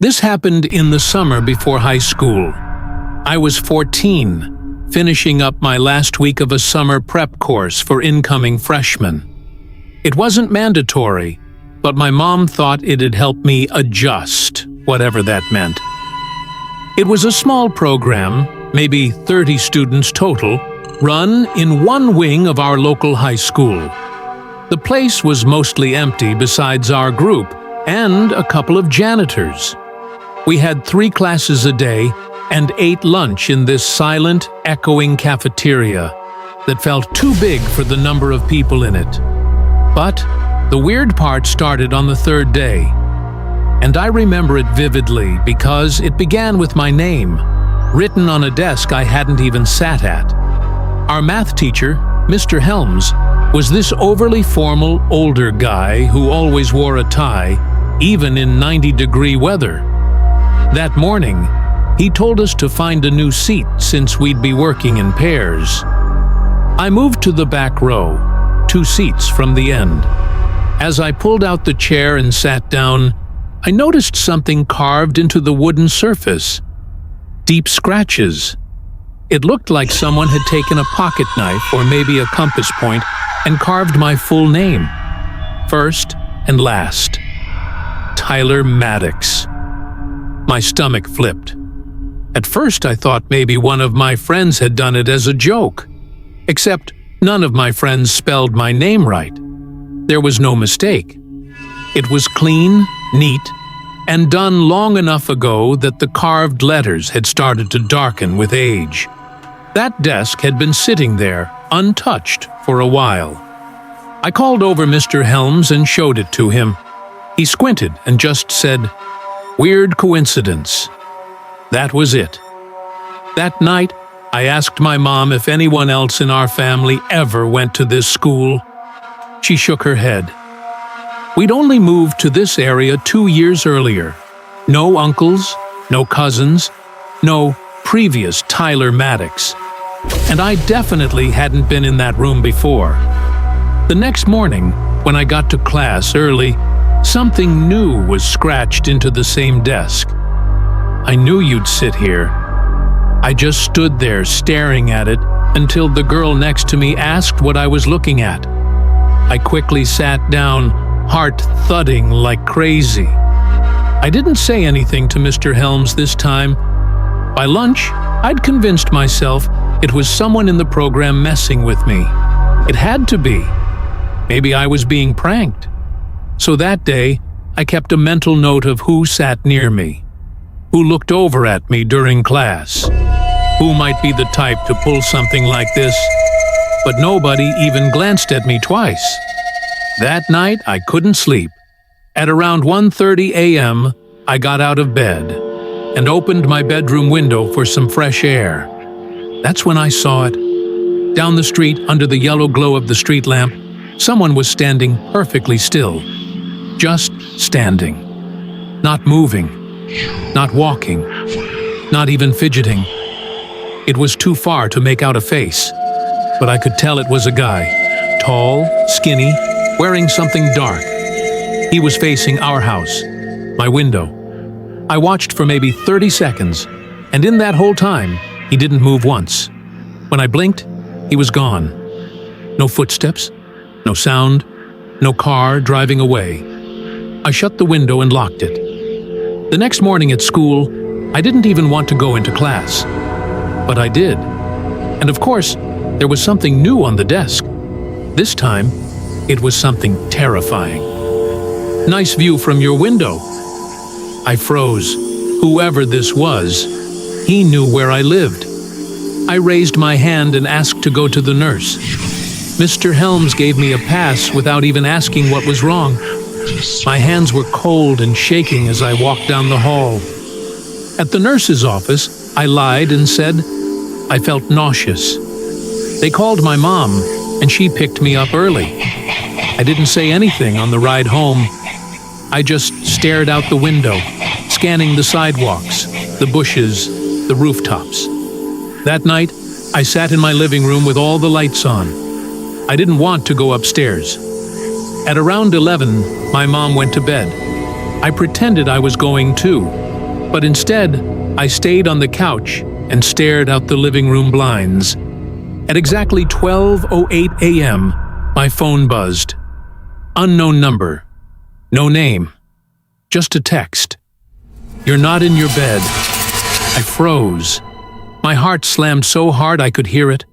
This happened in the summer before high school. I was 14, finishing up my last week of a summer prep course for incoming freshmen. It wasn't mandatory, but my mom thought it'd help me adjust, whatever that meant. It was a small program, maybe 30 students total, run in one wing of our local high school. The place was mostly empty besides our group and a couple of janitors. We had 3 classes a day and ate lunch in this silent, echoing cafeteria that felt too big for the number of people in it. But the weird part started on the 3rd day, and I remember it vividly because it began with my name, written on a desk I hadn't even sat at. Our math teacher, Mr. Helms, was this overly formal, older guy who always wore a tie, even in 90-degree weather. That morning, he told us to find a new seat since we'd be working in pairs. I moved to the back row, 2 seats from the end. As I pulled out the chair and sat down, I noticed something carved into the wooden surface. Deep scratches. It looked like someone had taken a pocket knife or maybe a compass point and carved my full name. First and last. Tyler Maddox. My stomach flipped. At first I thought maybe one of my friends had done it as a joke. Except none of my friends spelled my name right. There was no mistake. It was clean, neat, and done long enough ago that the carved letters had started to darken with age. That desk had been sitting there, untouched, for a while. I called over Mr. Helms and showed it to him. He squinted and just said, "Weird coincidence." That was it. That night, I asked my mom if anyone else in our family ever went to this school. She shook her head. We'd only moved to this area 2 years earlier. No uncles, no cousins, no previous Tyler Maddox. And I definitely hadn't been in that room before. The next morning, when I got to class early, something new was scratched into the same desk. I knew you'd sit here. I just stood there staring at it until the girl next to me asked what I was looking at. I quickly sat down, heart thudding like crazy. I didn't say anything to Mr. Helms this time. By lunch, I'd convinced myself it was someone in the program messing with me. It had to be. Maybe I was being pranked. So that day, I kept a mental note of who sat near me, who looked over at me during class, who might be the type to pull something like this, but nobody even glanced at me twice. That night, I couldn't sleep. At around 1:30 a.m., I got out of bed and opened my bedroom window for some fresh air. That's when I saw it. Down the street, under the yellow glow of the street lamp, someone was standing perfectly still. Just standing. Not moving. Not walking. Not even fidgeting. It was too far to make out a face, but I could tell it was a guy. Tall, skinny, wearing something dark. He was facing our house, my window. I watched for maybe 30 seconds, and in that whole time, he didn't move once. When I blinked, he was gone. No footsteps, no sound, no car driving away. I shut the window and locked it. The next morning at school, I didn't even want to go into class. But I did. And of course, there was something new on the desk. This time, it was something terrifying. "Nice view from your window." I froze. Whoever this was, he knew where I lived. I raised my hand and asked to go to the nurse. Mr. Helms gave me a pass without even asking what was wrong. My hands were cold and shaking as I walked down the hall. At the nurse's office, I lied and said I felt nauseous. They called my mom, and she picked me up early. I didn't say anything on the ride home. I just stared out the window, scanning the sidewalks, the bushes, the rooftops. That night, I sat in my living room with all the lights on. I didn't want to go upstairs. At around 11, my mom went to bed. I pretended I was going too, But instead, I stayed on the couch and stared out the living room blinds. At exactly 12:08 a.m., my phone buzzed. Unknown number. No name. Just a text. "You're not in your bed." I froze. My heart slammed so hard I could hear it.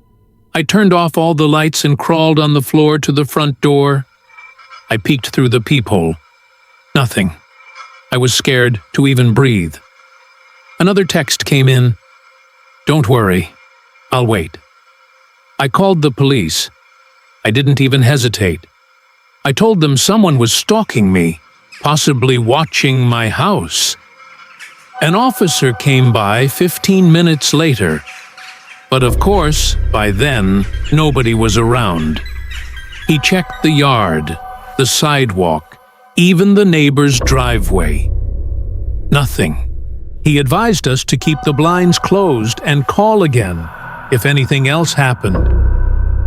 I turned off all the lights and crawled on the floor to the front door. I peeked through the peephole. Nothing. I was scared to even breathe. Another text came in. "Don't worry. I'll wait." I called the police. I didn't even hesitate. I told them someone was stalking me, possibly watching my house. An officer came by 15 minutes later. But of course, by then, nobody was around. He checked the yard, the sidewalk, even the neighbor's driveway. Nothing. He advised us to keep the blinds closed and call again if anything else happened.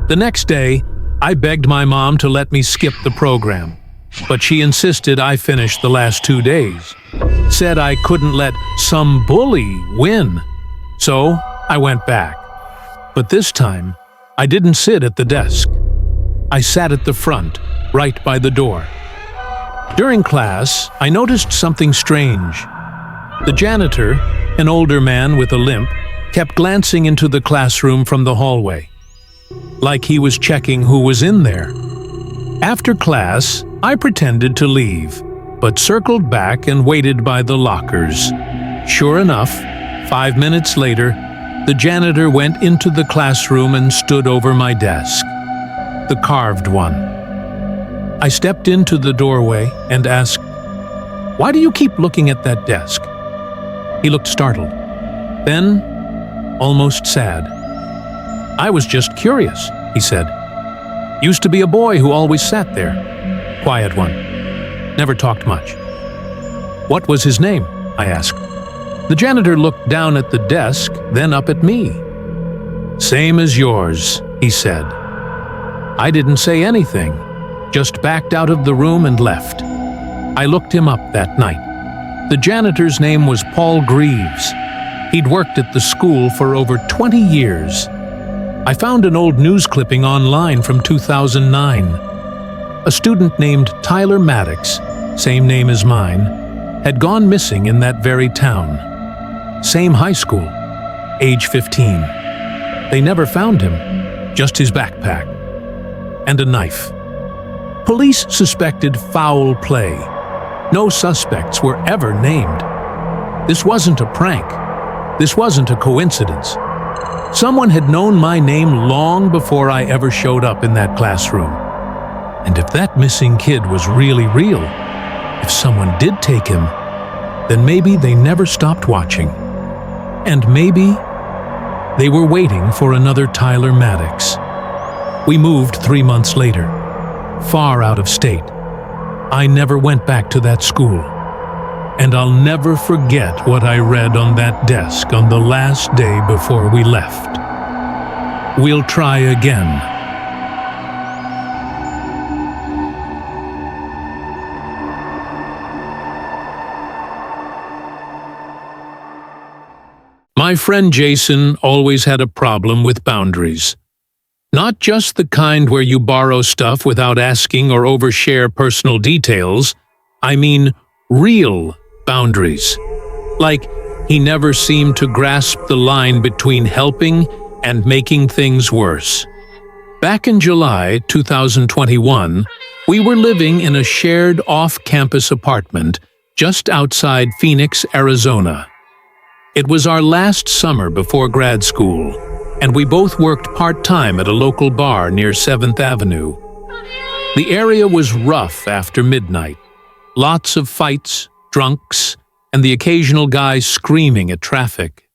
The next day, I begged my mom to let me skip the program, but she insisted I finish the last 2 days. Said I couldn't let some bully win. So I went back. But this time, I didn't sit at the desk. I sat at the front, right by the door. During class, I noticed something strange. The janitor, an older man with a limp, kept glancing into the classroom from the hallway, like he was checking who was in there. After class, I pretended to leave, but circled back and waited by the lockers. Sure enough, 5 minutes later, the janitor went into the classroom and stood over my desk, the carved one. I stepped into the doorway and asked, "Why do you keep looking at that desk?" He looked startled, then almost sad. "I was just curious," he said. "Used to be a boy who always sat there. Quiet one. Never talked much." "What was his name?" I asked. The janitor looked down at the desk, then up at me. "Same as yours," he said. I didn't say anything, just backed out of the room and left. I looked him up that night. The janitor's name was Paul Greaves. He'd worked at the school for over 20 years. I found an old news clipping online from 2009. A student named Tyler Maddox, same name as mine, had gone missing in that very town. Same high school, age 15. They never found him, just his backpack. And a knife. Police suspected foul play. No suspects were ever named. This wasn't a prank. This wasn't a coincidence. Someone had known my name long before I ever showed up in that classroom. And if that missing kid was really real, if someone did take him, then maybe they never stopped watching. And maybe they were waiting for another Tyler Maddox. We moved 3 months later, far out of state. I never went back to that school. And I'll never forget what I read on that desk on the last day before we left. "We'll try again." My friend Jason always had a problem with boundaries. Not just the kind where you borrow stuff without asking or overshare personal details. I mean real boundaries. Like, he never seemed to grasp the line between helping and making things worse. Back in July 2021, we were living in a shared off-campus apartment just outside Phoenix, Arizona. It was our last summer before grad school, and we both worked part-time at a local bar near 7th Avenue. The area was rough after midnight. Lots of fights, drunks, and the occasional guy screaming at traffic.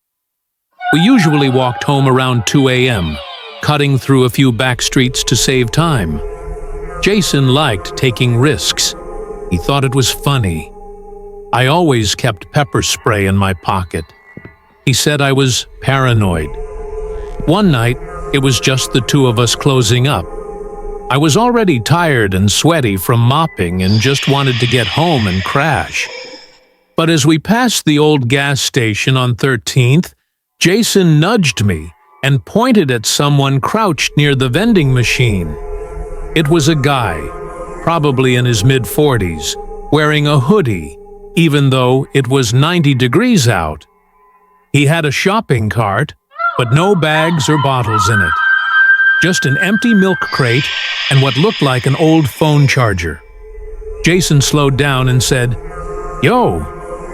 We usually walked home around 2 a.m., cutting through a few back streets to save time. Jason liked taking risks. He thought it was funny. I always kept pepper spray in my pocket. He said I was paranoid. One night, it was just the two of us closing up. I was already tired and sweaty from mopping and just wanted to get home and crash. But as we passed the old gas station on 13th, Jason nudged me and pointed at someone crouched near the vending machine. It was a guy, probably in his mid-40s, wearing a hoodie, even though it was 90 degrees out. He had a shopping cart, but no bags or bottles in it. Just an empty milk crate and what looked like an old phone charger. Jason slowed down and said, "Yo,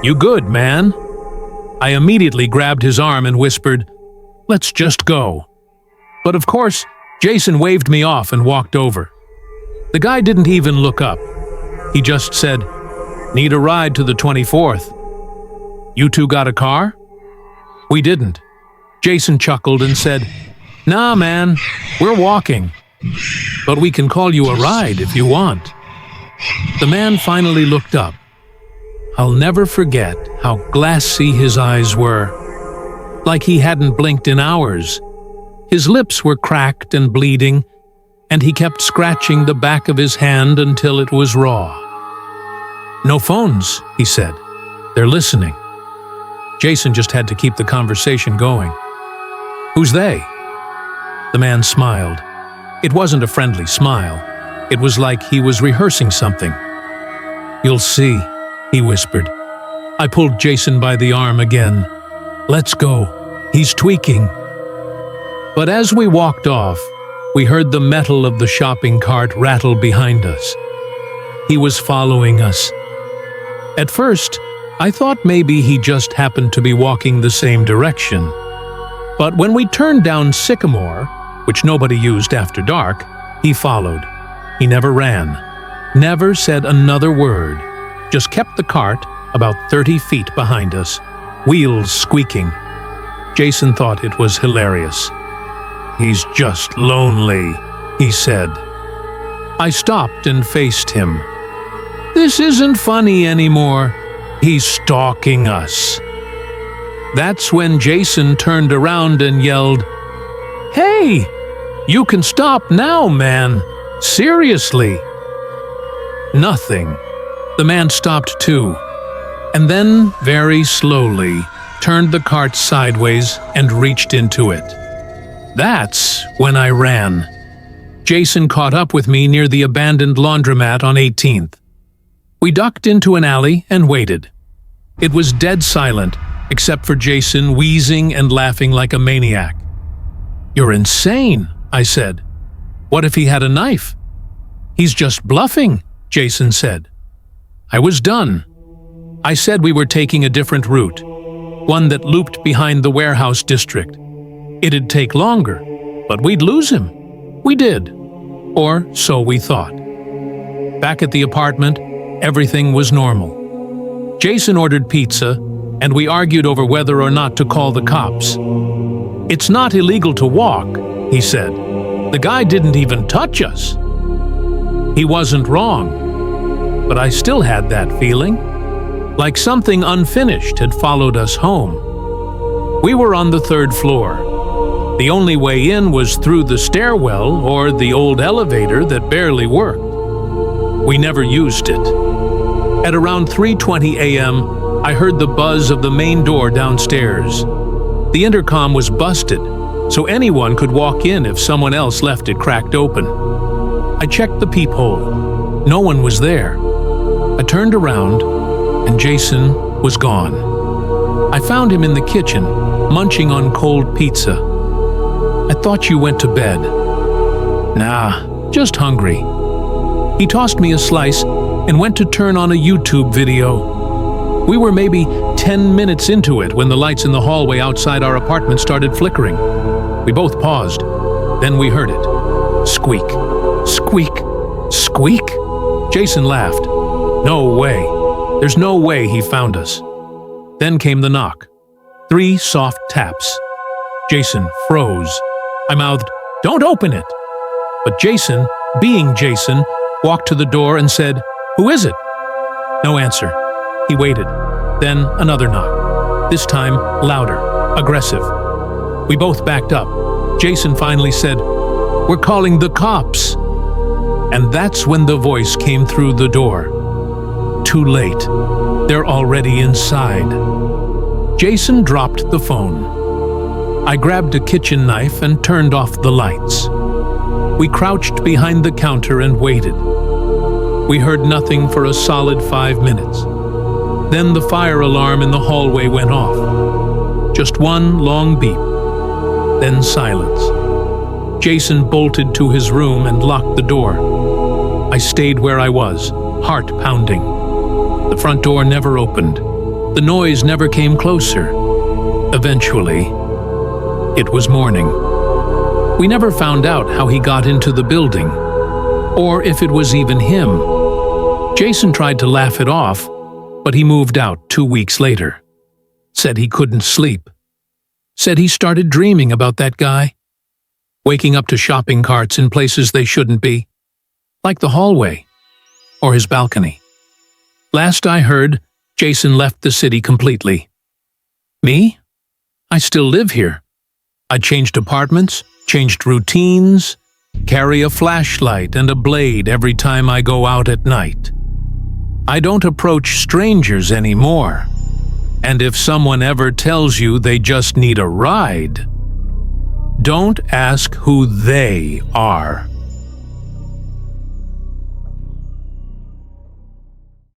you good, man?" I immediately grabbed his arm and whispered, "Let's just go." But of course, Jason waved me off and walked over. The guy didn't even look up. He just said, "Need a ride to the 24th. You two got a car?" We didn't. Jason chuckled and said, "Nah, man, we're walking. But we can call you a ride if you want." The man finally looked up. I'll never forget how glassy his eyes were, like he hadn't blinked in hours. His lips were cracked and bleeding, and he kept scratching the back of his hand until it was raw. "No phones," he said. "They're listening." Jason just had to keep the conversation going. "Who's they?" The man smiled. It wasn't a friendly smile. It was like he was rehearsing something. "You'll see," he whispered. I pulled Jason by the arm again. "Let's go. He's tweaking." But as we walked off, we heard the metal of the shopping cart rattle behind us. He was following us. At first, I thought maybe he just happened to be walking the same direction. But when we turned down Sycamore, which nobody used after dark, he followed. He never ran, never said another word, just kept the cart about 30 feet behind us, wheels squeaking. Jason thought it was hilarious. "He's just lonely," he said. I stopped and faced him. "This isn't funny anymore. He's stalking us." That's when Jason turned around and yelled, "Hey, you can stop now, man. Seriously." Nothing. The man stopped too, and then, very slowly, turned the cart sideways and reached into it. That's when I ran. Jason caught up with me near the abandoned laundromat on 18th. We ducked into an alley and waited. It was dead silent, except for Jason wheezing and laughing like a maniac. "You're insane," I said. "What if he had a knife?" "He's just bluffing," Jason said. I was done. I said we were taking a different route, one that looped behind the warehouse district. It'd take longer, but we'd lose him. We did. Or so we thought. Back at the apartment, everything was normal. Jason ordered pizza, and we argued over whether or not to call the cops. "It's not illegal to walk," he said. "The guy didn't even touch us." He wasn't wrong, but I still had that feeling, like something unfinished had followed us home. We were on the 3rd floor. The only way in was through the stairwell or the old elevator that barely worked. We never used it. At around 3:20 a.m., I heard the buzz of the main door downstairs. The intercom was busted, so anyone could walk in if someone else left it cracked open. I checked the peephole. No one was there. I turned around, and Jason was gone. I found him in the kitchen, munching on cold pizza. "I thought you went to bed." "Nah, just hungry." He tossed me a slice and went to turn on a YouTube video. We were maybe 10 minutes into it when the lights in the hallway outside our apartment started flickering. We both paused. Then we heard it. Squeak, squeak, squeak. Jason laughed. "No way. There's no way he found us." Then came the knock. 3 soft taps. Jason froze. I mouthed, "Don't open it." But Jason, being Jason, walked to the door and said, "Who is it?" No answer. He waited. Then another knock. This time louder, aggressive. We both backed up. Jason finally said, "We're calling the cops." And that's when the voice came through the door. Too late. They're already inside. Jason dropped the phone. I grabbed a kitchen knife and turned off the lights. We crouched behind the counter and waited. We heard nothing for a solid 5 minutes. Then the fire alarm in the hallway went off. Just one long beep. Then silence. Jason bolted to his room and locked the door. I stayed where I was, heart pounding. The front door never opened. The noise never came closer. Eventually, it was morning. We never found out how he got into the building, or if it was even him. Jason tried to laugh it off, but he moved out 2 weeks later. Said he couldn't sleep. Said he started dreaming about that guy. Waking up to shopping carts in places they shouldn't be. Like the hallway, or his balcony. Last I heard, Jason left the city completely. Me? I still live here. I changed apartments, changed routines, carry a flashlight and a blade every time I go out at night. I don't approach strangers anymore. And if someone ever tells you they just need a ride, don't ask who they are.